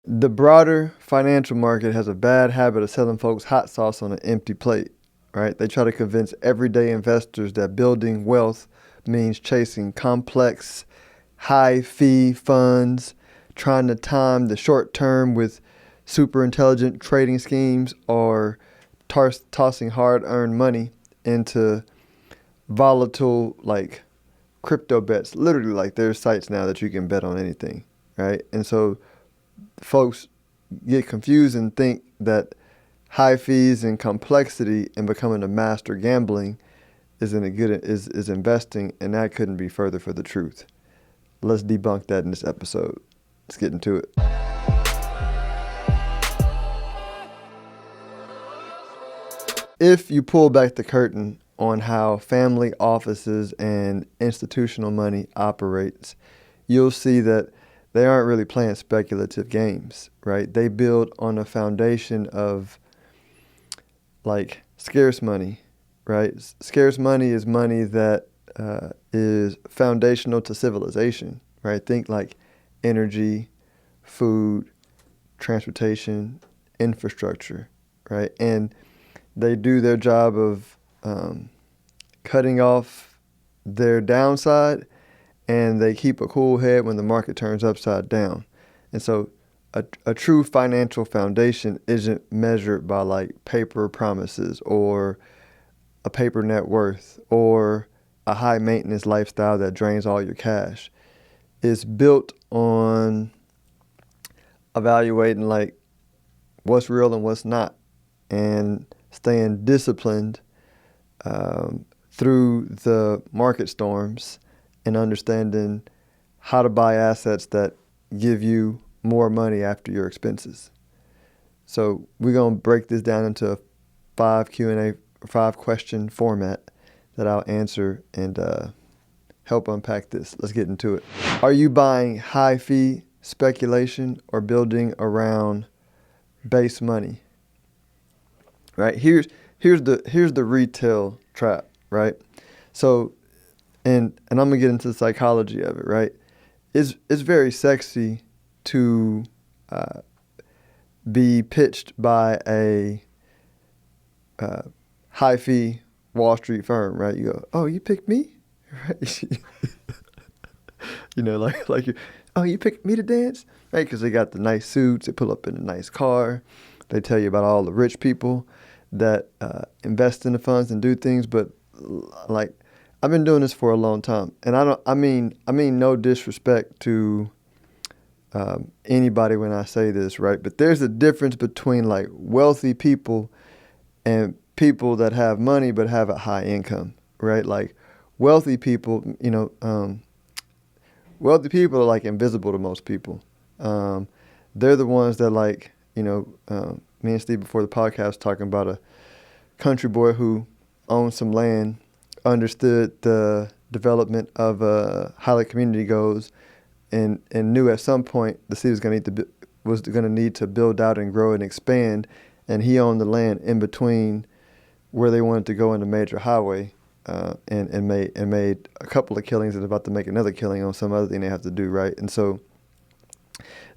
The broader financial market has a bad habit of selling folks hot sauce on an empty plate, right? They try to convince everyday investors that building wealth means chasing complex, high fee funds, trying to time the short term with super intelligent trading schemes, or tossing hard earned money into volatile, like crypto bets. Literally, like there's sites now that you can bet on anything, right? And so folks get confused and think that high fees and complexity and becoming a master gambling is investing, and that couldn't be further for the truth. Let's debunk that in this episode. Let's get into it. If you pull back the curtain on how family offices and institutional money operates, you'll see that they aren't really playing speculative games, right? They build on a foundation of like scarce money, right? Scarce money is money that is foundational to civilization, right? Think like energy, food, transportation, infrastructure, right? And they do their job of cutting off their downside, and they keep a cool head when the market turns upside down. And so a true financial foundation isn't measured by like paper promises or a paper net worth or a high maintenance lifestyle that drains all your cash. It's built on evaluating like what's real and what's not, and staying disciplined through the market storms, and understanding how to buy assets that give you more money after your expenses. So we're gonna break this down into a 5 question format that I'll answer and help unpack this. Let's get into it. Are you buying high fee speculation or building around base money? Right? Here's the retail trap, right? So and I'm gonna get into the psychology of it, right? It's very sexy to be pitched by a high fee Wall Street firm, right? You go, oh, you picked me, right? Like you, oh, you picked me to dance, right? Because they got the nice suits, they pull up in a nice car, they tell you about all the rich people that invest in the funds and do things, but like I've been doing this for a long time, and I mean no disrespect to anybody when I say this, right? But there's a difference between like wealthy people and people that have money but have a high income, right? Like wealthy people, wealthy people are like invisible to most people. They're the ones that like, me and Steve before the podcast talking about a country boy who owned some land, understood the development of how the community goes, and knew at some point the city was going to need to build out and grow and expand, and he owned the land in between where they wanted to go in the major highway, and made a couple of killings and about to make another killing on some other thing they have to do, right? And so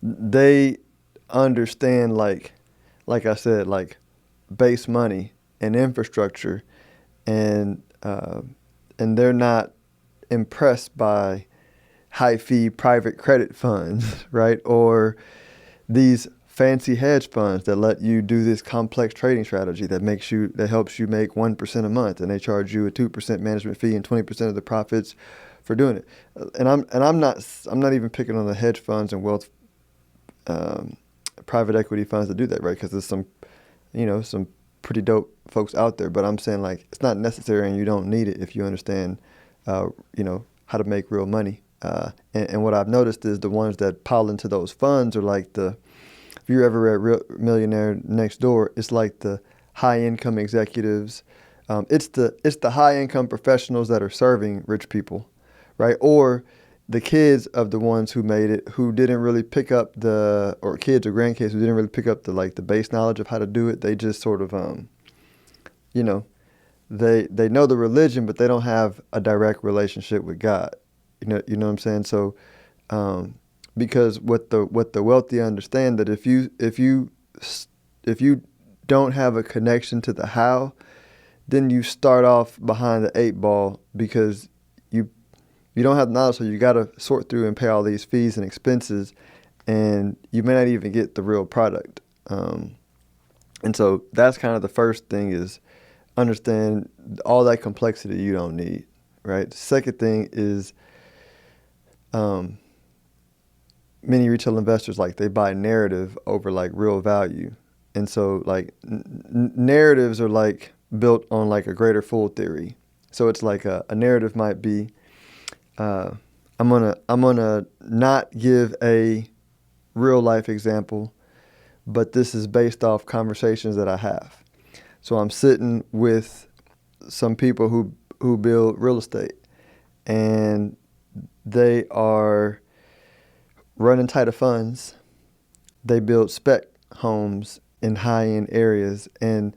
they understand like I said, like base money and infrastructure, and they're not impressed by high fee private credit funds, right? Or these fancy hedge funds that let you do this complex trading strategy that helps you make 1% a month, and they charge you a 2% management fee and 20% of the profits for doing it. And I'm not even picking on the hedge funds and wealth private equity funds that do that, right? Because there's some pretty dope folks out there, but I'm saying like it's not necessary and you don't need it if you understand how to make real money. And what I've noticed is the ones that pile into those funds are like if you ever read Real Millionaire Next Door, it's like the high income executives. It's the high income professionals that are serving rich people, right? Or the kids of the ones who made it, who didn't really pick up or kids or grandkids who didn't really pick up the base knowledge of how to do it. They just sort of, they know the religion, but they don't have a direct relationship with God. You know what I'm saying? So because what the wealthy understand, that if you don't have a connection to the how, then you start off behind the eight ball, because you don't have knowledge, so you got to sort through and pay all these fees and expenses, and you may not even get the real product. And so that's kind of the first thing, is understand all that complexity you don't need, right? Second thing is, many retail investors, like, they buy narrative over like real value. And so like narratives are like built on like a greater fool theory. So it's like a narrative might be, I'm gonna not give a real life example, but this is based off conversations that I have. So I'm sitting with some people who build real estate, and they are running tighter funds. They build spec homes in high-end areas, and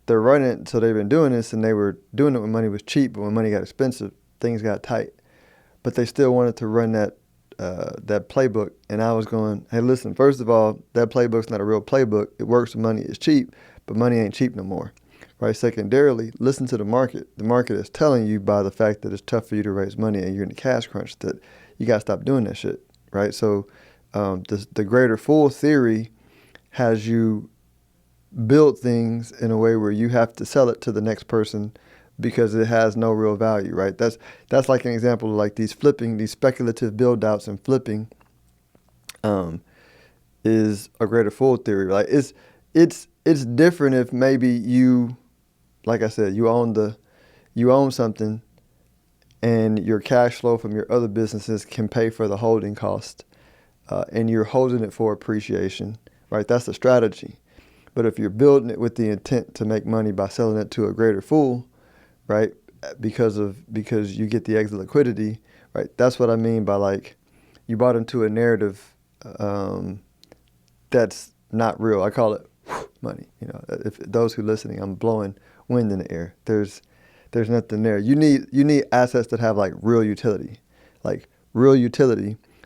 they're running. So they've been doing this, and they were doing it when money was cheap, but when money got expensive, things got tight. But they still wanted to run that playbook, and I was going, hey, listen, first of all, that playbook's not a real playbook. It works when money is cheap, but money ain't cheap no more, right? Secondarily, listen to the market. The market is telling you, by the fact that it's tough for you to raise money and you're in a cash crunch, that you got to stop doing that shit, right? So the greater fool theory has you build things in a way where you have to sell it to the next person because it has no real value, right? That's like an example of like these speculative build outs and flipping is a greater fool theory. Like it's different if maybe you, like I said, you own something, and your cash flow from your other businesses can pay for the holding cost, and you're holding it for appreciation, right? That's the strategy. But if you're building it with the intent to make money by selling it to a greater fool, right? Because you get the exit liquidity, right? That's what I mean by like you bought into a narrative that's not real. I call it money. You know, if those who are listening, I'm blowing wind in the air. There's nothing there. You need assets that have like real utility.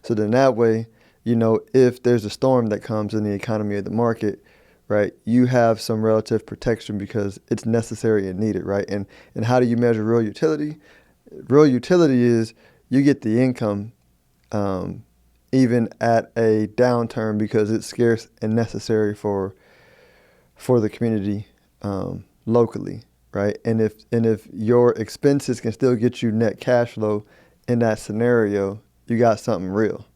So then that way, you know, if there's a storm that comes in the economy or the market, right, you have some relative protection because it's necessary and needed, right? And how do you measure real utility? Real utility is you get the income even at a downturn because it's scarce and necessary for the community locally, right? And if your expenses can still get you net cash flow in that scenario, you got something real.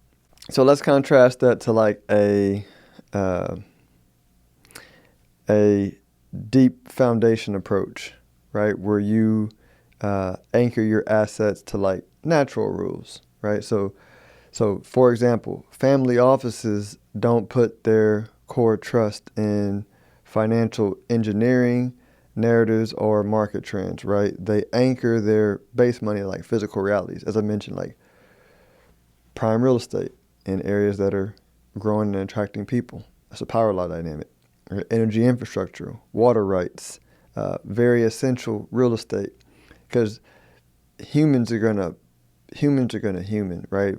So let's contrast that to like a deep foundation approach, right? Where you anchor your assets to like natural rules, right? So for example, family offices don't put their core trust in financial engineering, narratives, or market trends, right? They anchor their base money like physical realities, as I mentioned, like prime real estate in areas that are growing and attracting people. That's a power law dynamic. Energy infrastructure, water rights, very essential real estate, because humans are gonna human, right?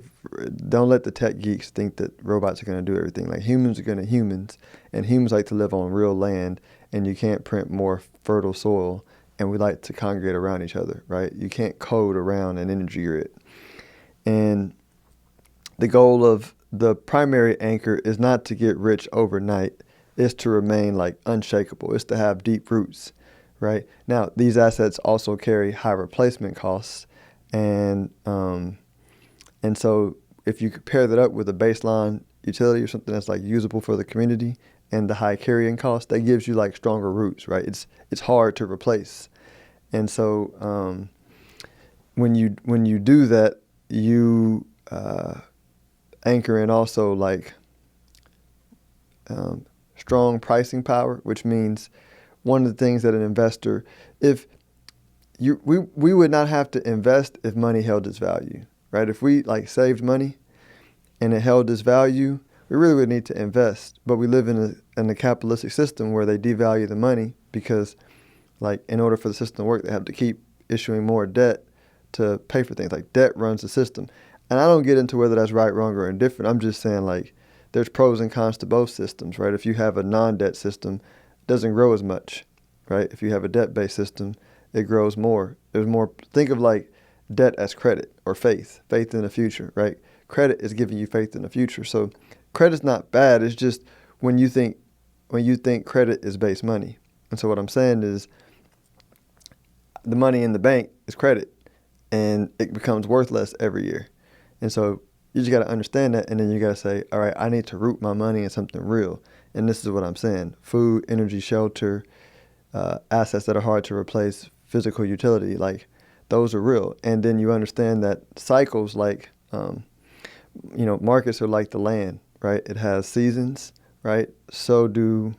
Don't let the tech geeks think that robots are gonna do everything. Like humans are gonna humans, and humans like to live on real land, and you can't print more fertile soil, and we like to congregate around each other, right? You can't code around an energy grid. And the goal of the primary anchor is not to get rich overnight. It's to remain like unshakable. It's to have deep roots, right? Now, these assets also carry high replacement costs, and so if you pair that up with a baseline utility or something that's like usable for the community and the high carrying cost, that gives you like stronger roots, right? It's hard to replace, and so when you do that, you anchor in also like strong pricing power, which means one of the things that an investor, we would not have to invest if money held its value, right? If we like saved money and it held its value, we really would need to invest. But we live in a capitalistic system where they devalue the money because, like, in order for the system to work, they have to keep issuing more debt to pay for things. Like debt runs the system. and I don't get into whether that's right, wrong, or indifferent. I'm just saying, like, there's pros and cons to both systems, right? If you have a non-debt system, it doesn't grow as much, right? If you have a debt-based system, it grows more. There's more. Think of like debt as credit or faith in the future, right? Credit is giving you faith in the future. So credit's not bad. It's just when you think credit is base money. And so what I'm saying is the money in the bank is credit, and it becomes worth less every year. And so you just got to understand that, and then you got to say, all right, I need to root my money in something real. And this is what I'm saying: food, energy, shelter, assets that are hard to replace, physical utility, like those are real. And then you understand that cycles, like, markets are like the land, right? It has seasons, right? So do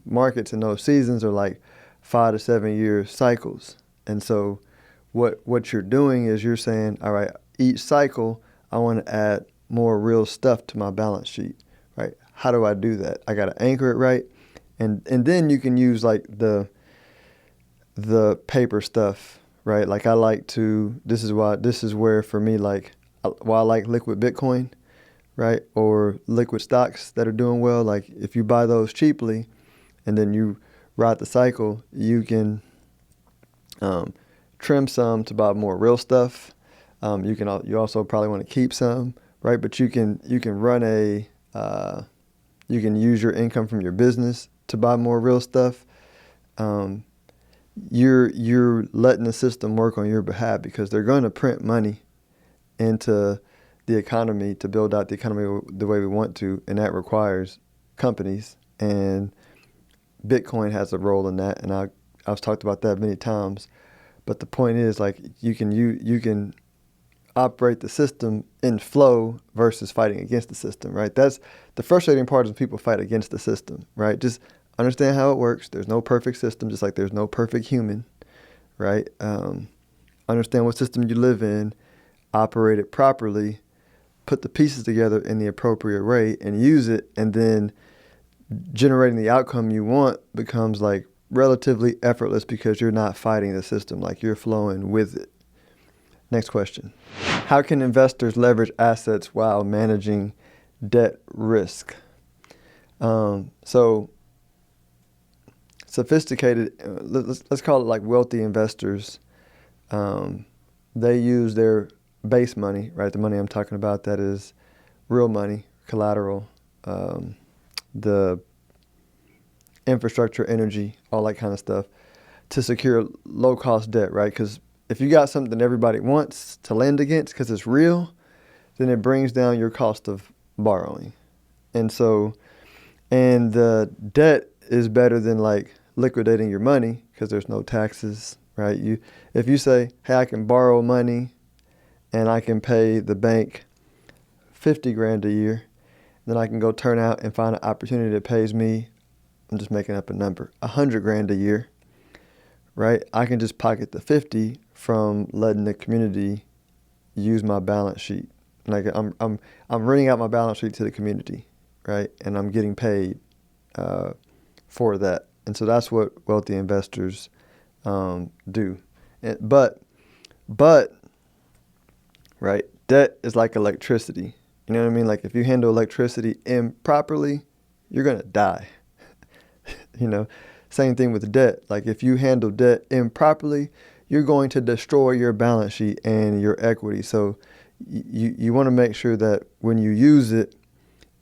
markets, and those seasons are like 5 to 7 year cycles. And so what you're doing is you're saying, all right, each cycle, I want to add more real stuff to my balance sheet, right? How do I do that? I got to anchor it right. And then you can use like the paper stuff, right? Like this is where for me, like, why I like liquid Bitcoin, right? Or liquid stocks that are doing well. Like if you buy those cheaply and then you ride the cycle, you can trim some to buy more real stuff. You also probably want to keep some, right? But you can run you can use your income from your business to buy more real stuff. You're letting the system work on your behalf, because they're going to print money into the economy to build out the economy the way we want to, and that requires companies, and Bitcoin has a role in that, and I've talked about that many times. But the point is, like, you can operate the system in flow versus fighting against the system, right? That's the frustrating part, is when people fight against the system, right? Just understand how it works. There's no perfect system, just like there's no perfect human, right? Understand what system you live in, operate it properly, put the pieces together in the appropriate way, and use it, and then generating the outcome you want becomes like relatively effortless, because you're not fighting the system, like you're flowing with it. Next question. How can investors leverage assets while managing debt risk? So sophisticated, let's call it like wealthy investors, they use their base money, right? The money I'm talking about that is real money, collateral, the infrastructure, energy, all that kind of stuff, to secure low-cost debt, right? Because if you got something everybody wants to lend against because it's real, then it brings down your cost of borrowing. And the debt is better than like liquidating your money, because there's no taxes, right? If you say, hey, I can borrow money and I can pay the bank 50 grand a year, then I can go turn out and find an opportunity that pays me, I'm just making up a number, 100 grand a year, right? I can just pocket the 50 from letting the community use my balance sheet. Like I'm renting out my balance sheet to the community, right? And I'm getting paid for that. And so that's what wealthy investors do. But right, debt is like electricity. You know what I mean? Like if you handle electricity improperly, you're gonna die. Same thing with debt. Like if you handle debt improperly, you're going to destroy your balance sheet and your equity. So you want to make sure that when you use it,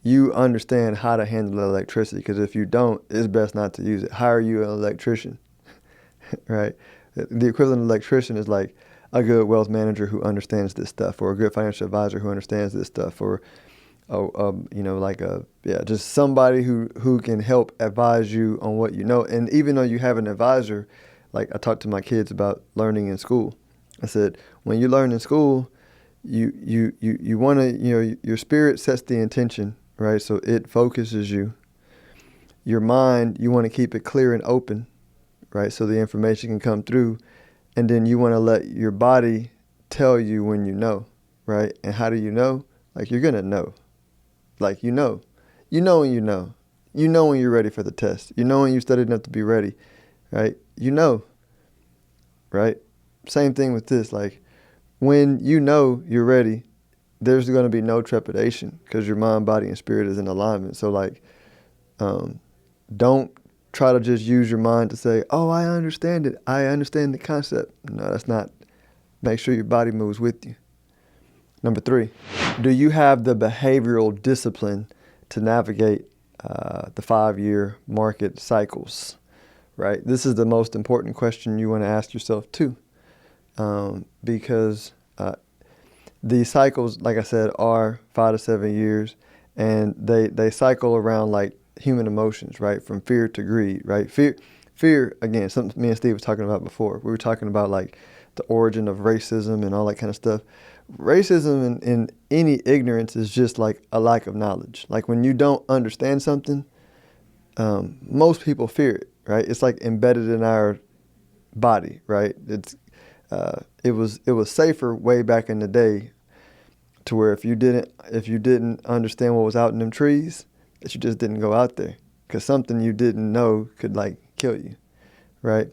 you understand how to handle electricity, because if you don't, it's best not to use it. Hire you an electrician, right? The equivalent of electrician is like a good wealth manager who understands this stuff, or a good financial advisor who understands this stuff, or just somebody who can help advise you on what you know. And even though you have an advisor, like I talked to my kids about learning in school. I said, when you learn in school, you want to, your spirit sets the intention, right? So it focuses you. Your mind, you want to keep it clear and open, right? So the information can come through. And then you want to let your body tell you when you know, right? And how do you know? Like you're going to know. Like when you know. You know when you're ready for the test. You know when you studied enough to be ready, right? You know, right? Same thing with this. Like when you know you're ready, there's going to be no trepidation because your mind, body, and spirit is in alignment. So like, don't try to just use your mind to say, oh, I understand it. I understand the concept. No, that's not. Make sure your body moves with you. Number 3, do you have the behavioral discipline to navigate the 5-year market cycles, right? This is the most important question you want to ask yourself too, because these cycles, like I said, are 5 to 7 years, and they cycle around like human emotions, right? From fear to greed, right? Fear, again, something me and Steve was talking about before. We were talking about like the origin of racism and all that kind of stuff. Racism and any ignorance is just like a lack of knowledge. Like when you don't understand something, most people fear it, right? It's like embedded in our body, right? It was safer way back in the day, to where if you didn't understand what was out in them trees, that you just didn't go out there, because something you didn't know could like kill you, right?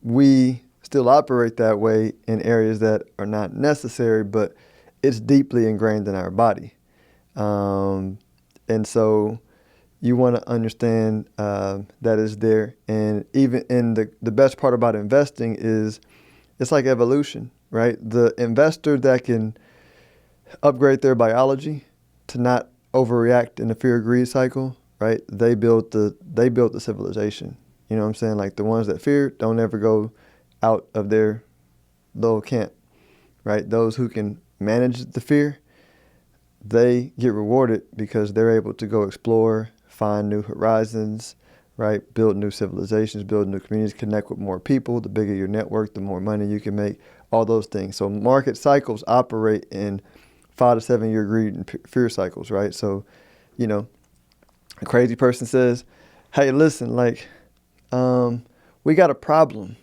We still operate that way in areas that are not necessary, but it's deeply ingrained in our body, and so you want to understand that is there. And even in the best part about investing is it's like evolution, right? The investor that can upgrade their biology to not overreact in the fear greed cycle, right? They built the civilization. You know what I'm saying? Like the ones that fear don't ever go out of their little camp, right? Those who can manage the fear, they get rewarded because they're able to go explore, find new horizons, right? Build new civilizations, build new communities, connect with more people. The bigger your network, the more money you can make, all those things. So market cycles operate in 5 to 7 year greed and fear cycles, right? So, you know, a crazy person says, hey, listen, like, we got a problem.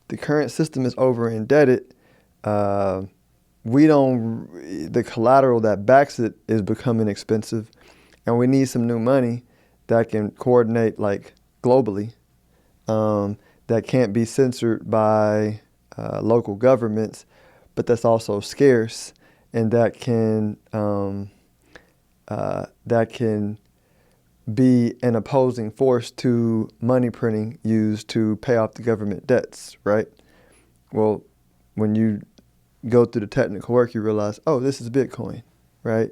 The current system is over indebted. The collateral that backs it is becoming expensive, and we need some new money that can coordinate like globally, that can't be censored by local governments, but that's also scarce, and that can be an opposing force to money printing used to pay off the government debts, right? Well, when you go through the technical work, you realize, oh, this is Bitcoin, right?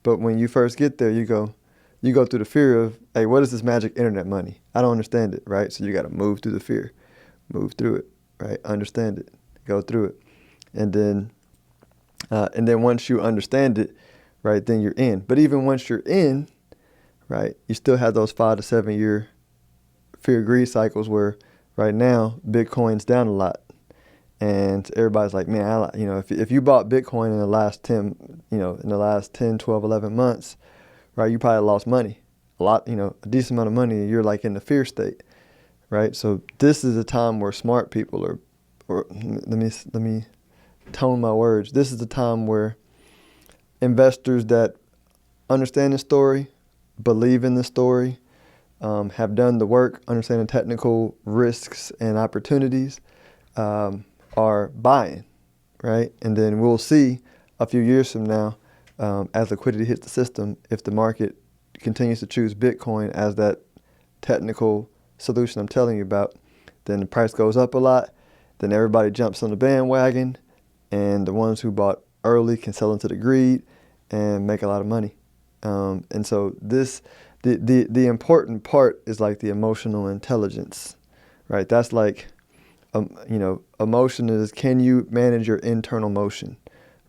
But when you first get there, you go through the fear of, hey, what is this magic internet money? I don't understand it, right? So you got to move through the fear, move through it, right? Understand it, go through it, and then once you understand it, right, then you're in. But even once you're in, right, you still have those 5 to 7 year fear greed cycles where right now Bitcoin's down a lot, and everybody's like, man, if you bought Bitcoin in the last 10, 12, 11 months, right, you probably lost money, a decent amount of money, and you're like in the fear state, right? So this is a time where smart people or let me tone my words. This is the time where investors that understand the story, believe in the story, have done the work, understand the technical risks and opportunities, are buying, right? And then we'll see a few years from now, as liquidity hits the system, if the market continues to choose Bitcoin as that technical solution I'm telling you about, then the price goes up a lot, then everybody jumps on the bandwagon, and the ones who bought early can sell into the greed and make a lot of money. And so the important part is like the emotional intelligence, right? That's like, emotion is, can you manage your internal motion,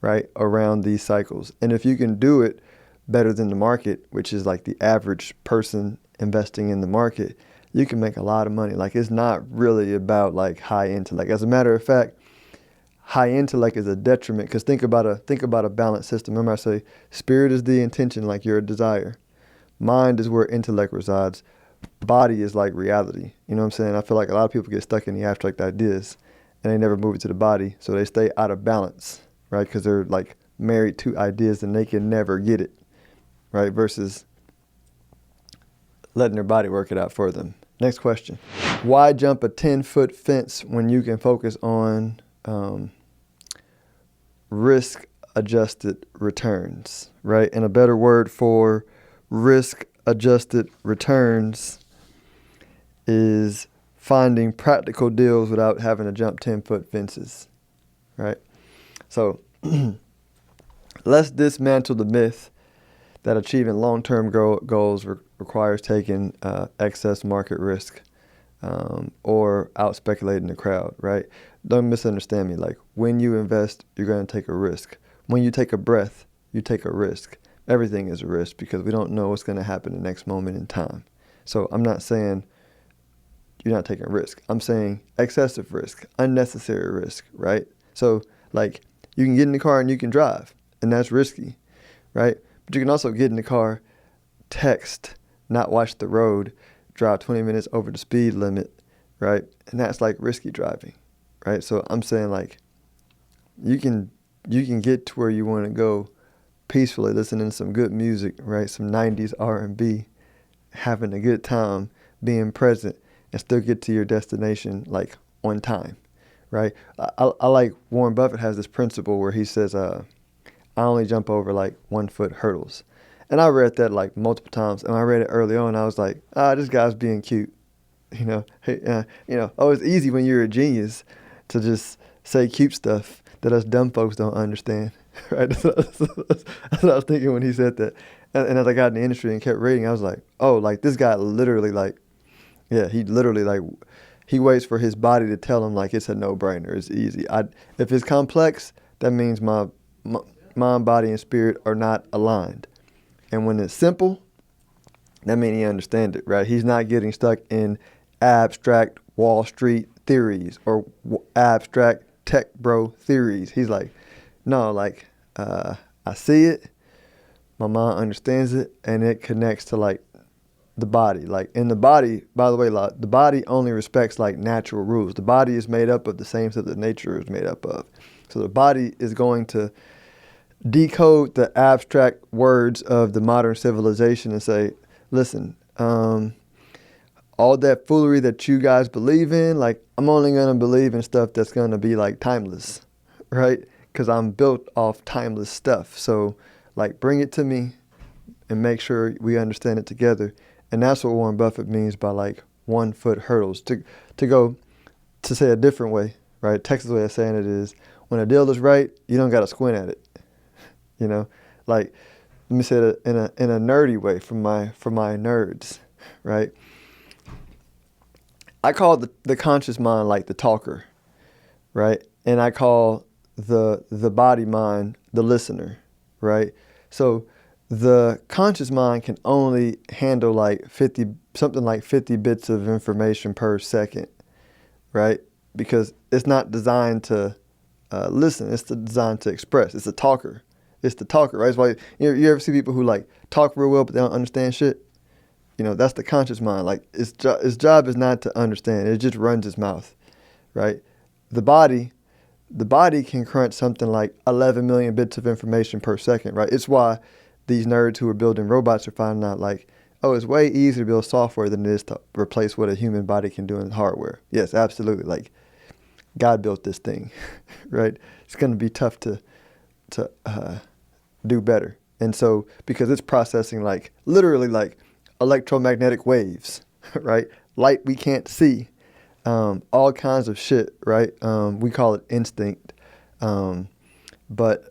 right, around these cycles? And if you can do it better than the market, which is like the average person investing in the market, you can make a lot of money. Like, it's not really about like high intellect. As a matter of fact, high intellect is a detriment, because think about a balanced system. Remember I say spirit is the intention, like your desire. Mind is where intellect resides. Body is like reality. You know what I'm saying? I feel like a lot of people get stuck in the abstract ideas and they never move it to the body, so they stay out of balance, right? Because they're like married to ideas and they can never get it, right? Versus letting their body work it out for them. Next question. Why jump a 10-foot fence when you can focus on risk adjusted returns, right? And a better word for risk adjusted returns is finding practical deals without having to jump 10-foot fences, right? So let's dismantle the myth that achieving long-term goals requires taking excess market risk or out-speculating the crowd, right? Don't misunderstand me. Like, when you invest, you're going to take a risk. When you take a breath, you take a risk. Everything is a risk because we don't know what's going to happen the next moment in time. So I'm not saying you're not taking risk. I'm saying excessive risk, unnecessary risk, right? So, like, you can get in the car and you can drive, and that's risky, right? But you can also get in the car, text, not watch the road, drive 20 minutes over the speed limit, right? And that's like risky driving, right? So I'm saying, like, you can get to where you want to go peacefully, listening to some good music, right? Some 90s R&B, having a good time, being present, and still get to your destination like on time, right? I like Warren Buffett has this principle where he says, I only jump over like 1 foot hurdles. And I read that like multiple times, and I read it early on. I was like, this guy's being cute, Hey, oh, it's easy when you're a genius to just say cute stuff that us dumb folks don't understand, right? That's what I was thinking when he said that. And as I got in the industry and kept reading, I was like, oh, like this guy literally like, yeah, he literally like, he waits for his body to tell him like it's a no-brainer, it's easy. If it's complex, that means my mind, body, and spirit are not aligned. And when it's simple, that means he understands it, right? He's not getting stuck in abstract Wall Street theories or abstract tech bro theories. He's like, no, like, I see it, my mind understands it, and it connects to like the body. Like in the body, by the way, the body only respects like natural rules. The body is made up of the same stuff that nature is made up of. So the body is going to decode the abstract words of the modern civilization and say, listen, all that foolery that you guys believe in, like, I'm only going to believe in stuff that's going to be like timeless, right? Because I'm built off timeless stuff. So like, bring it to me and make sure we understand it together. And that's what Warren Buffett means by like 1 foot hurdles. To go, to say a different way, right? Texas way of saying it is, when a deal is right, you don't got to squint at it. Like, let me say it in a nerdy way for my nerds, right? I call the conscious mind like the talker, right? And I call the body mind the listener, right? So the conscious mind can only handle like 50 bits of information per second, right? Because it's not designed to listen. It's designed to express. It's a talker. It's the talker, right? It's like, you ever see people who like talk real well but they don't understand shit? That's the conscious mind. Like its job is not to understand. It just runs its mouth, right? The body can crunch something like 11 million bits of information per second, right? It's why these nerds who are building robots are finding out like, oh, it's way easier to build software than it is to replace what a human body can do in hardware. Yes, absolutely. Like, God built this thing, right? It's going to be tough to do better. And so, because it's processing like literally like electromagnetic waves, right? Light we can't see, all kinds of shit, right? We call it instinct. But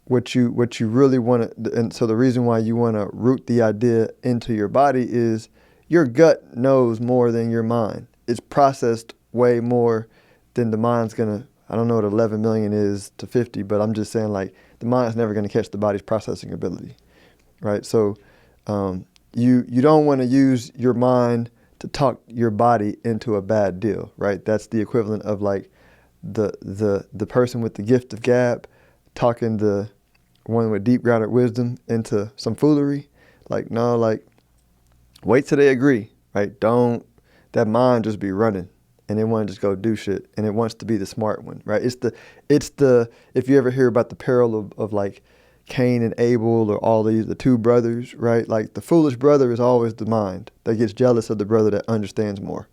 what you really want to, and so the reason why you want to root the idea into your body is your gut knows more than your mind. It's processed way more than the mind's gonna. I don't know what 11 million is to 50, but I'm just saying like the mind's never gonna catch the body's processing ability, right? So you don't want to use your mind to talk your body into a bad deal, right? That's the equivalent of like the person with the gift of gab talking the one with deep grounded wisdom into some foolery. Like, no, like, wait till they agree, right? Don't, that mind just be running and it want to just go do shit and it wants to be the smart one, right? It's the if you ever hear about the peril of like Cain and Abel or all the two brothers, right? Like the foolish brother is always the mind that gets jealous of the brother that understands more,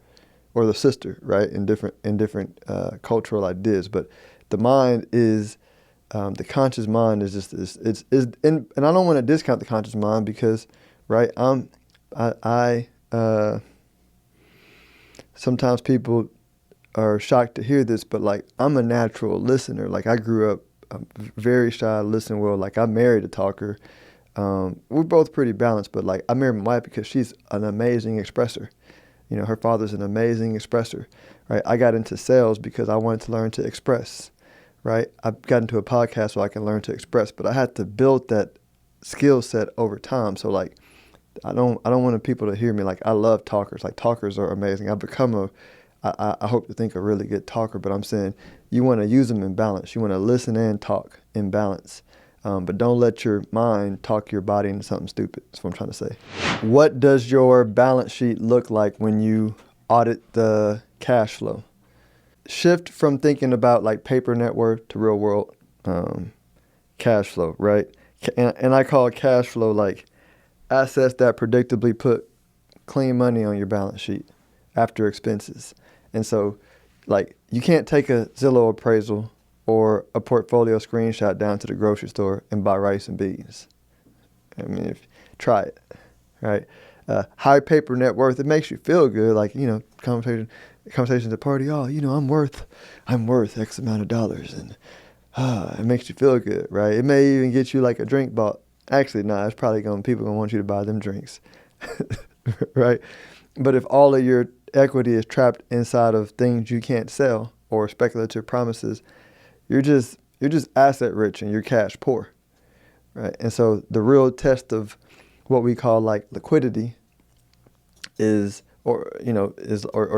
or the sister, right? In different cultural ideas, but the mind is The conscious mind is just and I don't want to discount the conscious mind because, right, sometimes people are shocked to hear this, but like I'm a natural listener. Like I grew up very shy, listening well. Like I married a talker. We're both pretty balanced, but like I married my wife because she's an amazing expresser. You know, her father's an amazing expresser, right? I got into sales because I wanted to learn to express, right? I got into a podcast so I can learn to express, but I had to build that skill set over time. So like, I don't want people to hear me like I love talkers. Like talkers are amazing. I've become I hope to think a really good talker, but I'm saying you want to use them in balance. You want to listen and talk in balance. But don't let your mind talk your body into something stupid. That's what I'm trying to say. What does your balance sheet look like when you audit the cash flow? Shift from thinking about like paper net worth to real world cash flow, right? And I call cash flow like assets that predictably put clean money on your balance sheet after expenses. And so like you can't take a Zillow appraisal or a portfolio screenshot down to the grocery store and buy rice and beans. I mean, try it, right? High paper net worth, it makes you feel good. Like, you know, conversations at the party, oh, you know, I'm worth X amount of dollars. And it makes you feel good, right? It may even get you like a drink bought. Actually, no, it's probably people gonna want you to buy them drinks, right? But if all of your equity is trapped inside of things you can't sell or speculative promises, you're just asset rich and you're cash poor, right? And so the real test of what we call like liquidity is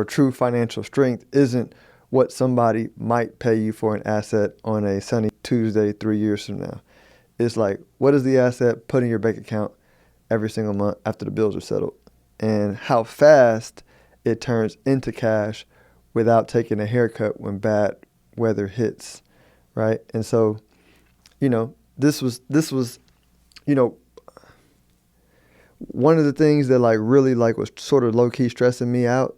true financial strength isn't what somebody might pay you for an asset on a sunny Tuesday 3 years from now. It's like, what is the asset put in your bank account every single month after the bills are settled, and how fast it turns into cash without taking a haircut when bad weather hits, right? And so, you know, this was, you know, one of the things that like really like was sort of low key stressing me out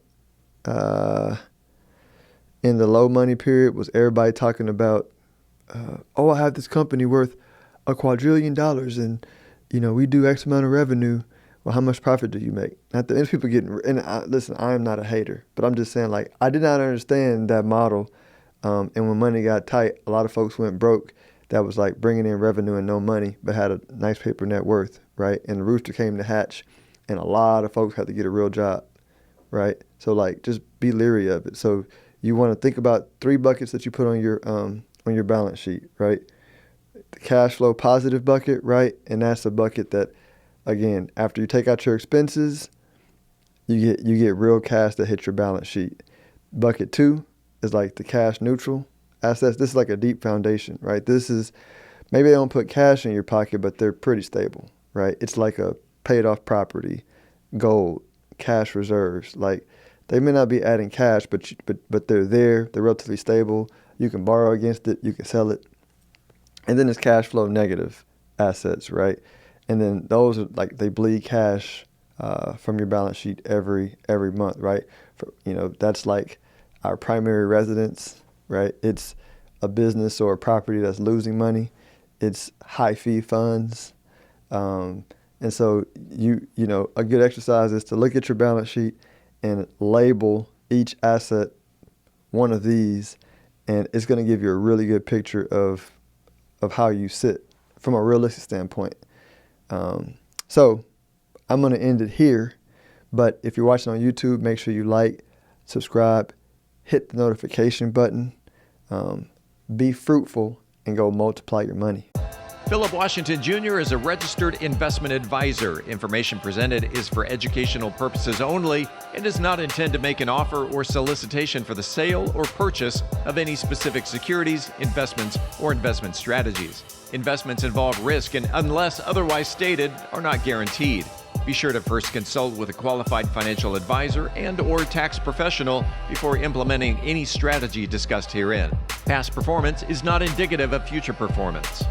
in the low money period was everybody talking about, oh, I have this company worth $2 quadrillion and, you know, we do X amount of revenue. Well, how much profit do you make? Not the people getting, listen, I am not a hater, but I'm just saying like, I did not understand that model. And when money got tight, a lot of folks went broke that was like bringing in revenue and no money, but had a nice paper net worth, right? And the rooster came to hatch and a lot of folks had to get a real job, right? So like, just be leery of it. So you want to think about 3 buckets that you put on your balance sheet, right? The cash flow positive bucket, right? And that's a bucket that, again, after you take out your expenses, you get real cash that hits your balance sheet. Bucket 2 is like the cash neutral assets. This is like a deep foundation, right? This is, maybe they don't put cash in your pocket, but they're pretty stable, right? It's like a paid off property, gold, cash reserves. Like they may not be adding cash, but they're there. They're relatively stable. You can borrow against it. You can sell it. And then it's cash flow negative assets, right? And then those are like, they bleed cash from your balance sheet every month, right? That's like our primary residence, right? It's a business or a property that's losing money. It's high fee funds. And so a good exercise is to look at your balance sheet and label each asset one of these, and it's going to give you a really good picture of how you sit from a realistic standpoint. So I'm going to end it here, but if you're watching on YouTube, make sure you like, subscribe, hit the notification button, be fruitful, and go multiply your money. Philip Washington Jr. is a registered investment advisor. Information presented is for educational purposes only and does not intend to make an offer or solicitation for the sale or purchase of any specific securities, investments, or investment strategies. Investments involve risk and, unless otherwise stated, are not guaranteed. Be sure to first consult with a qualified financial advisor and/or tax professional before implementing any strategy discussed herein. Past performance is not indicative of future performance.